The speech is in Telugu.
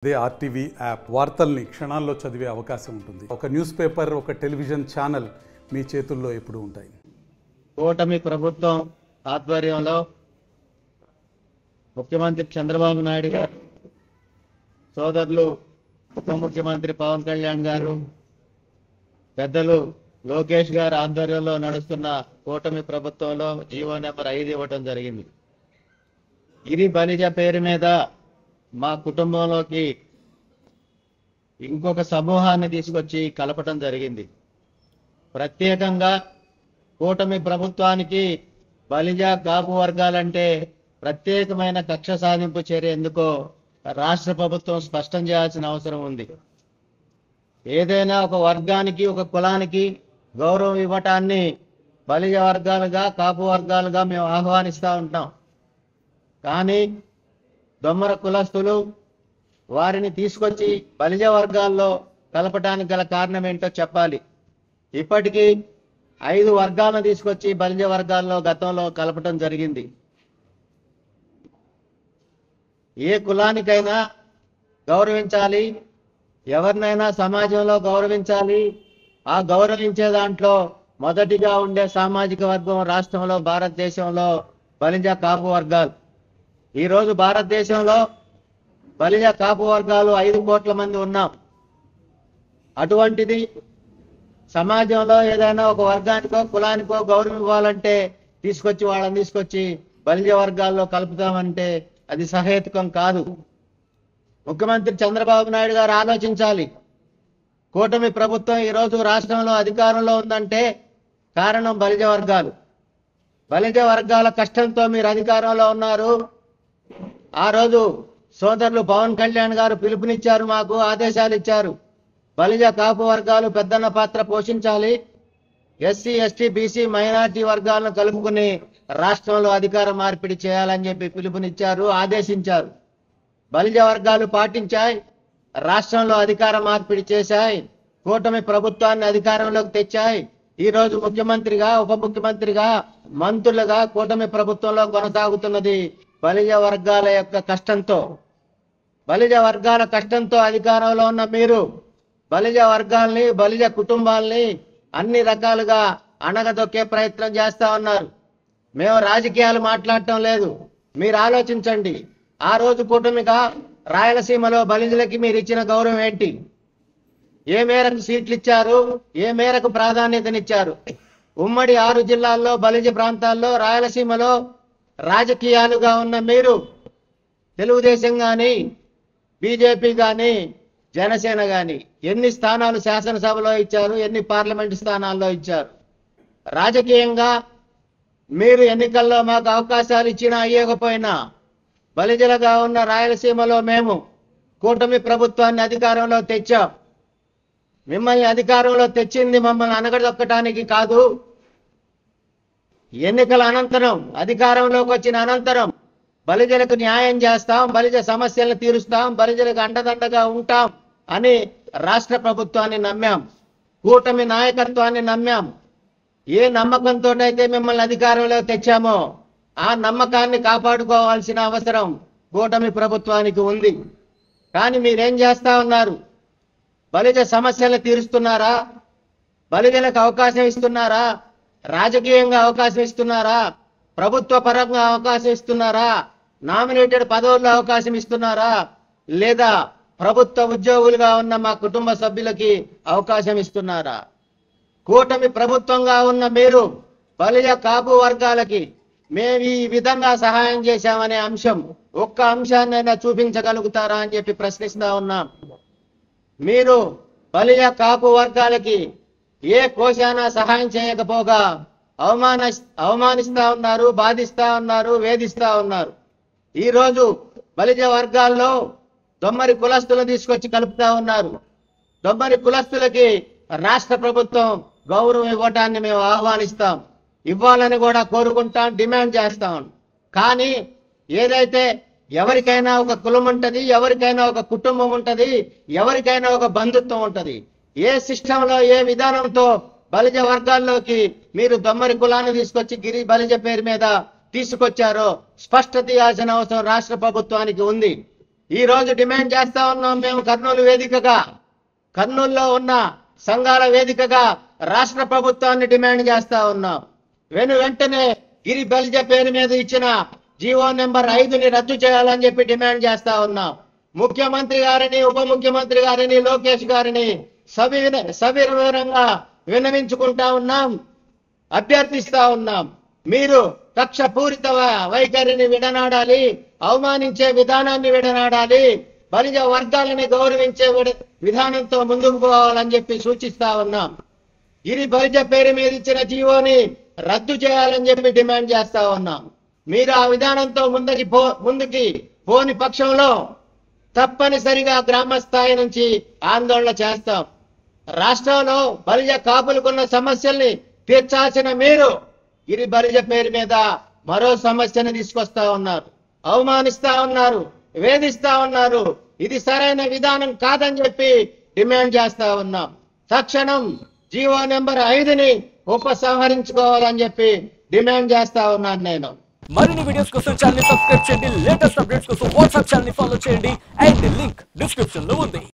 అదే ఆర్టీవీ యాప్ వార్తల్ని క్షణాల్లో చదివే అవకాశం ఉంటుంది. ఒక న్యూస్ పేపర్, ఒక టెలివిజన్ ఛానల్ మీ చేతుల్లో ఎప్పుడూ ఉంటాయి. కూటమి ప్రభుత్వం ఆధ్వర్యంలో ముఖ్యమంత్రి చంద్రబాబు నాయుడు గారు, సోదరులు ఉప ముఖ్యమంత్రి పవన్ కళ్యాణ్ గారు, పెద్దలు లోకేష్ గారు ఆధ్వర్యంలో నడుస్తున్న కూటమి ప్రభుత్వంలో జీవో నెంబర్ 5 ఇవ్వటం జరిగింది. గిరి బలిజ పేరు మీద మా కుటుంబంలోకి ఇంకొక సమూహాన్ని తీసుకొచ్చి కలపటం జరిగింది. ప్రత్యేకంగా కూటమి ప్రభుత్వానికి బలిజ కాపు వర్గాలంటే ప్రత్యేకమైన కక్ష సాధింపు చర్య ఎందుకో రాష్ట్ర ప్రభుత్వం స్పష్టం చేయాల్సిన అవసరం ఉంది. ఏదైనా ఒక వర్గానికి, ఒక కులానికి గౌరవం ఇవ్వటాన్ని బలిజ వర్గాలుగా, కాపు వర్గాలుగా మేము ఆహ్వానిస్తూ ఉంటాం. కానీ దొమ్మర కులస్తులు వారిని తీసుకొచ్చి బలిజ వర్గాల్లో కలపటానికి గల కారణం ఏంటో చెప్పాలి. ఇప్పటికీ 5 వర్గాలను తీసుకొచ్చి బలిజ వర్గాల్లో గతంలో కలపటం జరిగింది. ఏ కులానికైనా గౌరవించాలి, ఎవరినైనా సమాజంలో గౌరవించాలి. ఆ గౌరవించే దాంట్లో మొదటిగా ఉండే సామాజిక వర్గం రాష్ట్రంలో, భారతదేశంలో బలిజ కాపు వర్గాలు. ఈరోజు భారతదేశంలో బలిజ కాపు వర్గాలు 5 కోట్ల మంది ఉన్నాం. అటువంటిది సమాజంలో ఏదైనా ఒక వర్గానికో కులానికో గౌరవం ఇవ్వాలంటే వాళ్ళని తీసుకొచ్చి బలిజ వర్గాల్లో కలుపుతామంటే అది సహేతుకం కాదు. ముఖ్యమంత్రి చంద్రబాబు నాయుడు గారు ఆలోచించాలి. కూటమి ప్రభుత్వం ఈరోజు రాష్ట్రంలో అధికారంలో ఉందంటే కారణం బలిజ వర్గాలు. బలిజ వర్గాల కష్టంతో మీరు అధికారంలో ఉన్నారు. ఆ రోజు సోదరులు పవన్ కళ్యాణ్ గారు పిలుపునిచ్చారు, మాకు ఆదేశాలు ఇచ్చారు. బలిజ కాపు వర్గాలు పెద్దన్న పాత్ర పోషించాలి, ఎస్సీ, ఎస్టీ, బీసీ, మైనార్టీ వర్గాలను కలుపుకుని రాష్ట్రంలో అధికార మార్పిడి చేయాలని చెప్పి పిలుపునిచ్చారు, ఆదేశించారు. బలిజ వర్గాలు పాటించాయి, రాష్ట్రంలో అధికార మార్పిడి చేశాయి, కూటమి ప్రభుత్వాన్ని అధికారంలోకి తెచ్చాయి. ఈ రోజు ముఖ్యమంత్రిగా, ఉప ముఖ్యమంత్రిగా, మంత్రులుగా కూటమి ప్రభుత్వంలో కొనసాగుతున్నది బలిజ వర్గాల యొక్క కష్టంతో. బలిజ వర్గాల కష్టంతో అధికారంలో ఉన్న మీరు బలిజ వర్గాల్ని, బలిజ కుటుంబాల్ని అన్ని రకాలుగా అణగదొక్కే ప్రయత్నం చేస్తా ఉన్నారు. మేము రాజకీయాలు మాట్లాడటం లేదు, మీరు ఆలోచించండి. ఆ రోజు కూటమిగా రాయలసీమలో బలిజలకి మీరు ఇచ్చిన గౌరవం ఏంటి? ఏ మేరకు సీట్లు ఇచ్చారు? ఏ మేరకు ప్రాధాన్యతనిచ్చారు? ఉమ్మడి 6 జిల్లాల్లో, బలిజ ప్రాంతాల్లో, రాయలసీమలో రాజకీయాలుగా ఉన్న మీరు తెలుగుదేశం కానీ, బీజేపీ కానీ, జనసేన కానీ ఎన్ని స్థానాలు శాసనసభలో ఇచ్చారు? ఎన్ని పార్లమెంటు స్థానాల్లో ఇచ్చారు? రాజకీయంగా మీరు ఎన్నికల్లో మాకు అవకాశాలు ఇచ్చినా ఇవ్వకపోయినా బలిజలుగా ఉన్న రాయలసీమలో మేము కూటమి ప్రభుత్వాన్ని అధికారంలో తెచ్చాం. మిమ్మల్ని అధికారంలో తెచ్చింది మమ్మల్ని అనగదొక్కటానికి కాదు. ఎన్నికల అనంతరం, అధికారంలోకి వచ్చిన అనంతరం బలిజలకు న్యాయం చేస్తాం, బలిజ సమస్యలను తీరుస్తాం, బలిజలకు అండదండగా ఉంటాం అని రాష్ట్ర ప్రభుత్వాన్ని నమ్మాం, కూటమి నాయకత్వాన్ని నమ్మాం. ఏ నమ్మకంతోనైతే మిమ్మల్ని అధికారంలో తెచ్చామో ఆ నమ్మకాన్ని కాపాడుకోవాల్సిన అవసరం కూటమి ప్రభుత్వానికి ఉంది. కానీ మీరేం చేస్తా ఉన్నారు? బలిజ సమస్యలను తీరుస్తున్నారా? బలిజలకు అవకాశం ఇస్తున్నారా? రాజకీయంగా అవకాశం ఇస్తున్నారా? ప్రభుత్వ పరంగా అవకాశం ఇస్తున్నారా? నామినేటెడ్ పదవుల్లో అవకాశం ఇస్తున్నారా? లేదా ప్రభుత్వ ఉద్యోగులుగా ఉన్న మా కుటుంబ సభ్యులకి అవకాశం ఇస్తున్నారా? కూటమి ప్రభుత్వంగా ఉన్న మీరు బలిజ కాపు వర్గాలకి మేము ఈ విధంగా సహాయం చేశామనే అంశం, ఒక్క అంశాన్నైనా చూపించగలుగుతారా అని చెప్పి ప్రశ్నిస్తా ఉన్నాం. మీరు బలిజ కాపు వర్గాలకి ఏ కోశానా సహాయం చేయకపోగా అవమానిస్తా ఉన్నారు, బాధిస్తా ఉన్నారు, వేధిస్తా ఉన్నారు. ఈరోజు బలిజ వర్గాల్లో దొమ్మరి కులస్తులను తీసుకొచ్చి కలుపుతా ఉన్నారు. దొమ్మరి కులస్తులకి రాష్ట్ర ప్రభుత్వం గౌరవం ఇవ్వటాన్ని మేము ఆహ్వానిస్తాం, ఇవ్వాలని కూడా కోరుకుంటాం, డిమాండ్ చేస్తాం. కానీ ఏదైతే ఎవరికైనా ఒక కులం ఉంటది, ఎవరికైనా ఒక కుటుంబం ఉంటది, ఎవరికైనా ఒక బంధుత్వం ఉంటది. ఏ సిస్టంలో, ఏ విధానంతో బలిజ వర్గాల్లోకి మీరు దొమ్మరి కులాన్ని తీసుకొచ్చి గిరి బలిజ పేరు మీద తీసుకొచ్చారో స్పష్టత ఇవ్వాల్సిన అవసరం రాష్ట్ర ప్రభుత్వానికి ఉంది. ఈ రోజు డిమాండ్ చేస్తా ఉన్నాం మేము కర్నూలు వేదికగా, కర్నూలులో ఉన్న సంఘాల వేదికగా రాష్ట్ర ప్రభుత్వాన్ని డిమాండ్ చేస్తా ఉన్నాం. వెంటనే గిరి బలిజ పేరు మీద ఇచ్చిన జీవో నెంబర్ 5ని రద్దు చేయాలని చెప్పి డిమాండ్ చేస్తా ఉన్నాం. ముఖ్యమంత్రి గారిని, ఉప ముఖ్యమంత్రి గారిని, లోకేష్ గారిని సవివరంగా విన్నవించుకుంటా ఉన్నాం, అభ్యర్థిస్తా ఉన్నాం. మీరు కక్షపూరిత వైఖరిని విడనాడాలి, అవమానించే విధానాన్ని విడనాడాలి, బలిజ వర్గాలని గౌరవించే విధానంతో ముందుకు పోవాలని చెప్పి సూచిస్తా ఉన్నాం. గిరి బలిజ పేరు మీద ఇచ్చిన జీవోని రద్దు చేయాలని చెప్పి డిమాండ్ చేస్తా ఉన్నాం. మీరు ఆ విధానంతో ముందుకి పోని పక్షంలో తప్పనిసరిగా గ్రామ స్థాయి నుంచి ఆందోళన చేస్తాం. రాష్ట్రంలో బలిజ కాపులకున్న సమస్యల్ని తీర్చాల్సిన మీరు గిరి బలిజ పేరు మీద మరో సమస్యను తీసుకొస్తా ఉన్నారు, అవమానిస్తా ఉన్నారు, వేధిస్తా ఉన్నారు. ఇది సరైన విధానం కాదని చెప్పి డిమాండ్ చేస్తా ఉన్నాం. తక్షణం జీవో నెంబర్ 5ని ఉపసంహరించుకోవాలని చెప్పి డిమాండ్ చేస్తా ఉన్నాను నేను. మరిన్ని వీడియోస్ కోసం ఛానల్ సబ్స్క్రైబ్ చేయండి, లేటెస్ట్ అప్డేట్స్ కోసం వాట్సాప్ ఛానల్ ఫాలో చేయండి అండ్ లింక్ డిస్క్రిప్షన్ లో ఉంది.